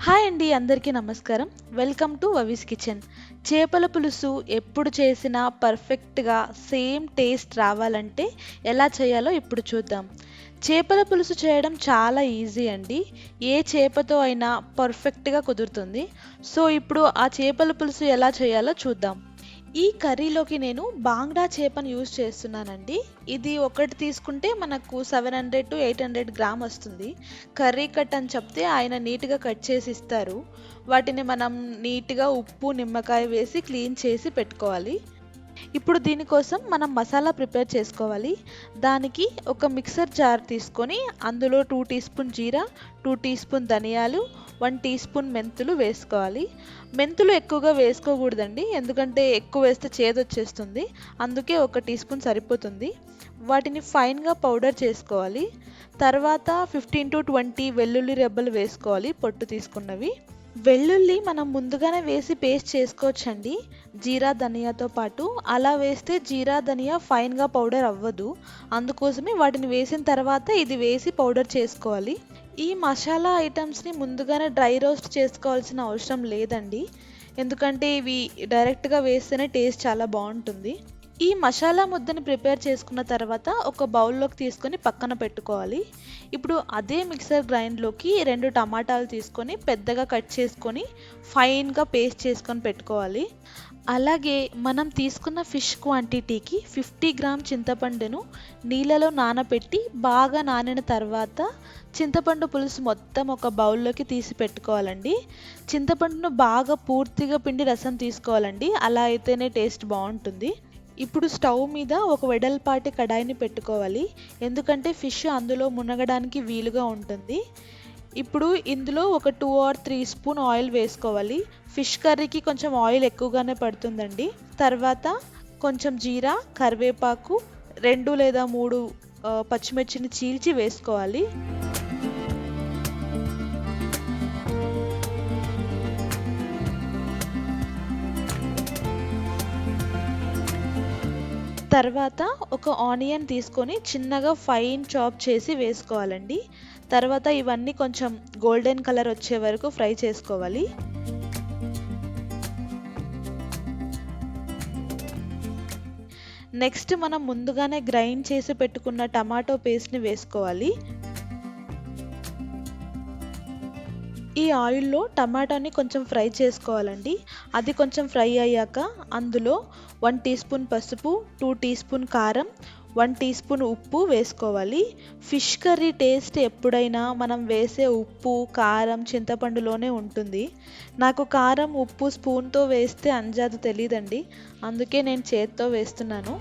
Hi అండి, అందరికీ నమస్కారం. Welcome to Vavi's kitchen. చేపల పులుసు ఎప్పుడు చేసినా పర్ఫెక్ట్‌గా సేమ్ టేస్ట్ రావాలంటే ఎలా చేయాలో ఇప్పుడు చూద్దాం. చేపల పులుసు చేయడం చాలా ఈజీ అండి. ఏ చేపతో అయినా పర్ఫెక్ట్‌గా కుదురుతుంది. సో, ఇప్పుడు ఆ చేపల పులుసు ఎలా చేయాలో చూద్దాం. ఈ కర్రీలోకి నేను బాంగ్డా చేపను యూజ్ చేస్తున్నానండి. ఇది ఒకటి తీసుకుంటే మనకు 700-800 గ్రామ్ వస్తుంది. కర్రీ కట్ అని చెప్తే ఆయన నీట్‌గా కట్ చేసి ఇస్తారు. వాటిని మనం నీట్‌గా ఉప్పు, నిమ్మకాయ వేసి క్లీన్ చేసి పెట్టుకోవాలి. ఇప్పుడు దీనికోసం మనం మసాలా ప్రిపేర్ చేసుకోవాలి. దానికి ఒక మిక్సర్ జార్ తీసుకొని అందులో 2 టీ స్పూన్ జీరా, 2 టీ స్పూన్ ధనియాలు, 1 టీ స్పూన్ మెంతులు వేసుకోవాలి. మెంతులు ఎక్కువగా వేసుకోకూడదండి, ఎందుకంటే ఎక్కువ వేస్తే చేదొచ్చేస్తుంది. అందుకే 1 టీ స్పూన్ సరిపోతుంది. వాటిని ఫైన్‌గా పౌడర్ చేసుకోవాలి. తర్వాత 15-20 వెల్లుల్లి రెబ్బలు వేసుకోవాలి, పొట్టు తీసుకున్నవి. వెల్లుల్లి మనం ముందుగానే వేసి పేస్ట్ చేసుకోవచ్చండి, జీరా ధనియాతో పాటు. అలా వేస్తే జీరా ధనియా ఫైన్‌గా పౌడర్ అవ్వదు. అందుకోసమే వాటిని వేసిన తర్వాత ఇది వేసి పౌడర్ చేసుకోవాలి. ఈ మసాలా ఐటమ్స్‌ని ముందుగానే డ్రై రోస్ట్ చేసుకోవాల్సిన అవసరం లేదండి, ఎందుకంటే ఇవి డైరెక్ట్‌గా వేస్తేనే టేస్ట్ చాలా బాగుంటుంది. ఈ మసాలా ముద్దని ప్రిపేర్ చేసుకున్న తర్వాత ఒక బౌల్లోకి తీసుకొని పక్కన పెట్టుకోవాలి. ఇప్పుడు అదే మిక్సర్ గ్రైండ్లోకి 2 టమాటాలు తీసుకొని పెద్దగా కట్ చేసుకొని ఫైన్‌గా పేస్ట్ చేసుకొని పెట్టుకోవాలి. అలాగే మనం తీసుకున్న ఫిష్ క్వాంటిటీకి 50 గ్రామ్ చింతపండును నీళ్ళలో నానబెట్టి బాగా నానిన తర్వాత చింతపండు పులుసు మొత్తం ఒక బౌల్లోకి తీసి పెట్టుకోవాలండి. చింతపండును బాగా పూర్తిగా పిండి రసం తీసుకోవాలండి, అలా అయితేనే టేస్ట్ బాగుంటుంది. ఇప్పుడు స్టవ్ మీద ఒక వెడల్పాటి కడాయిని పెట్టుకోవాలి, ఎందుకంటే ఫిష్ అందులో మునగడానికి వీలుగా ఉంటుంది. ఇప్పుడు ఇందులో ఒక 2 or 3 స్పూన్ ఆయిల్ వేసుకోవాలి. ఫిష్ కర్రీకి కొంచెం ఆయిల్ ఎక్కువగానే పడుతుందండి. తర్వాత కొంచెం జీరా, కరివేపాకు, 2 లేదా 3 పచ్చిమిర్చిని చీల్చి వేసుకోవాలి. తర్వాత ఒక ఆనియన్ తీసుకొని చిన్నగా ఫైన్ చాప్ చేసి వేసుకోవాలండి. తర్వాత ఇవన్నీ కొంచెం గోల్డెన్ కలర్ వచ్చే వరకు ఫ్రై చేసుకోవాలి. నెక్స్ట్ మనం ముందుగానే గ్రైండ్ చేసి పెట్టుకున్న టమాటో పేస్ట్ని వేసుకోవాలి. ఈ ఆయిల్లో టమాటాని కొంచెం ఫ్రై చేసుకోవాలండి. అది కొంచెం ఫ్రై అయ్యాక అందులో 1 టీ స్పూన్ పసుపు, 2 టీ స్పూన్ కారం, 1 టీ స్పూన్ ఉప్పు వేసుకోవాలి. ఫిష్ కర్రీ టేస్ట్ ఎప్పుడైనా మనం వేసే ఉప్పు, కారం, చింతపండులోనే ఉంటుంది. నాకు కారం, ఉప్పు స్పూన్తో వేస్తే అందాజు తెలీదండి, అందుకే నేను చేత్తో వేస్తున్నాను.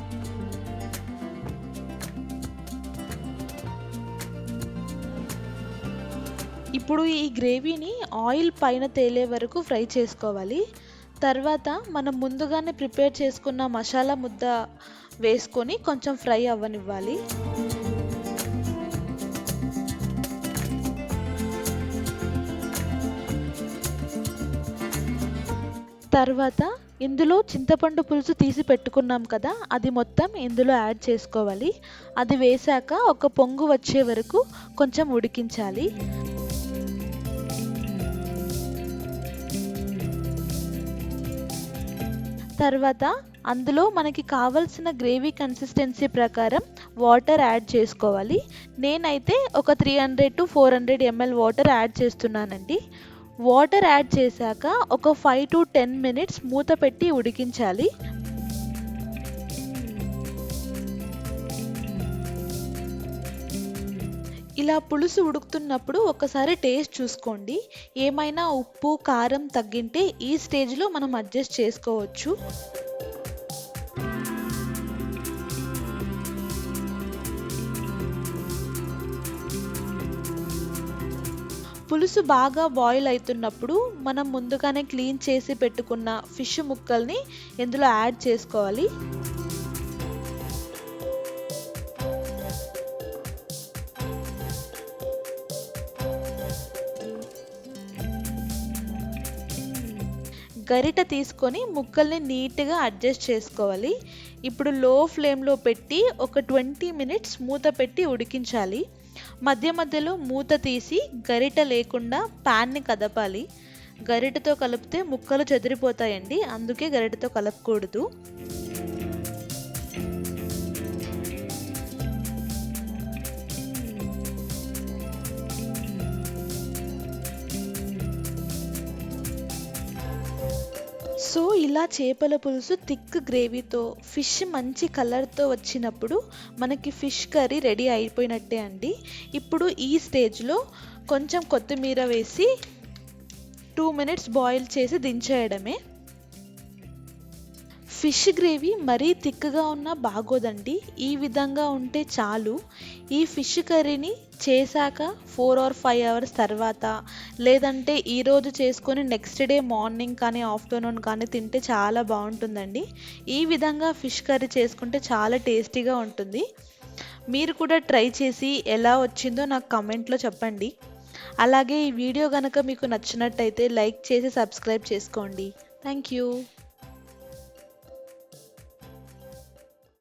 ఇప్పుడు ఈ గ్రేవీని ఆయిల్ పైన తేలే వరకు ఫ్రై చేసుకోవాలి. తర్వాత మనం ముందుగానే ప్రిపేర్ చేసుకున్న మసాలా ముద్ద వేసుకొని కొంచెం ఫ్రై అవ్వనివ్వాలి. తర్వాత ఇందులో చింతపండు పులుసు తీసి పెట్టుకున్నాం కదా, అది మొత్తం ఇందులో యాడ్ చేసుకోవాలి. అది వేశాక ఒక పొంగు వచ్చే వరకు కొంచెం ఉడికించాలి. తర్వాత అందులో మనకి కావాల్సిన గ్రేవీ కన్సిస్టెన్సీ ప్రకారం వాటర్ యాడ్ చేసుకోవాలి. నేనైతే ఒక 300-400 ml వాటర్ యాడ్ చేస్తున్నానండి. వాటర్ యాడ్ చేశాక ఒక 5-10 మినిట్స్ మూత పెట్టి ఉడికించాలి. ఇలా పులుసు ఉడుకుతున్నప్పుడు ఒకసారి టేస్ట్ చూసుకోండి. ఏమైనా ఉప్పు, కారం తగ్గింటే ఈ స్టేజ్లో మనం అడ్జస్ట్ చేసుకోవచ్చు. పులుసు బాగా బాయిల్ అవుతున్నప్పుడు మనం ముందుగానే క్లీన్ చేసి పెట్టుకున్న ఫిష్ ముక్కల్ని ఇందులో యాడ్ చేసుకోవాలి. గరిట తీసుకొని ముక్కల్ని నీట్‌గా అడ్జస్ట్ చేసుకోవాలి. ఇప్పుడు లో ఫ్లేమ్‌లో పెట్టి ఒక 20 మినిట్స్ మూత పెట్టి ఉడికించాలి. మధ్య మధ్యలో మూత తీసి గరిట లేకుండా ప్యాన్ని కదపాలి. గరిటతో కలిపితే ముక్కలు చెదిరిపోతాయండి, అందుకే గరిటతో కలపకూడదు. సో ఇలా చేపల పులుసు థిక్ గ్రేవీతో ఫిష్ మంచి కలర్తో వచ్చినప్పుడు మనకి ఫిష్ కర్రీ రెడీ అయిపోయినట్టే అండి. ఇప్పుడు ఈ స్టేజ్లో కొంచెం కొత్తిమీర వేసి 2 మినిట్స్ బాయిల్ చేసి దించేయడమే. ఫిష్ గ్రేవీ మరీ థిక్గా ఉన్నా బాగోదండి, ఈ విధంగా ఉంటే చాలు. ఈ ఫిష్ కర్రీని చేశాక 4 or 5 అవర్స్ తర్వాత, లేదంటే ఈరోజు చేసుకొని నెక్స్ట్ డే మార్నింగ్ కానీ ఆఫ్టర్నూన్ కానీ తింటే చాలా బాగుంటుందండి. ఈ విధంగా ఫిష్ కర్రీ చేసుకుంటే చాలా టేస్టీగా ఉంటుంది. మీరు కూడా ట్రై చేసి ఎలా వచ్చిందో నాకు కమెంట్లో చెప్పండి. అలాగే ఈ వీడియో కనుక మీకు నచ్చినట్టయితే లైక్ చేసి సబ్స్క్రైబ్ చేసుకోండి. Thank you.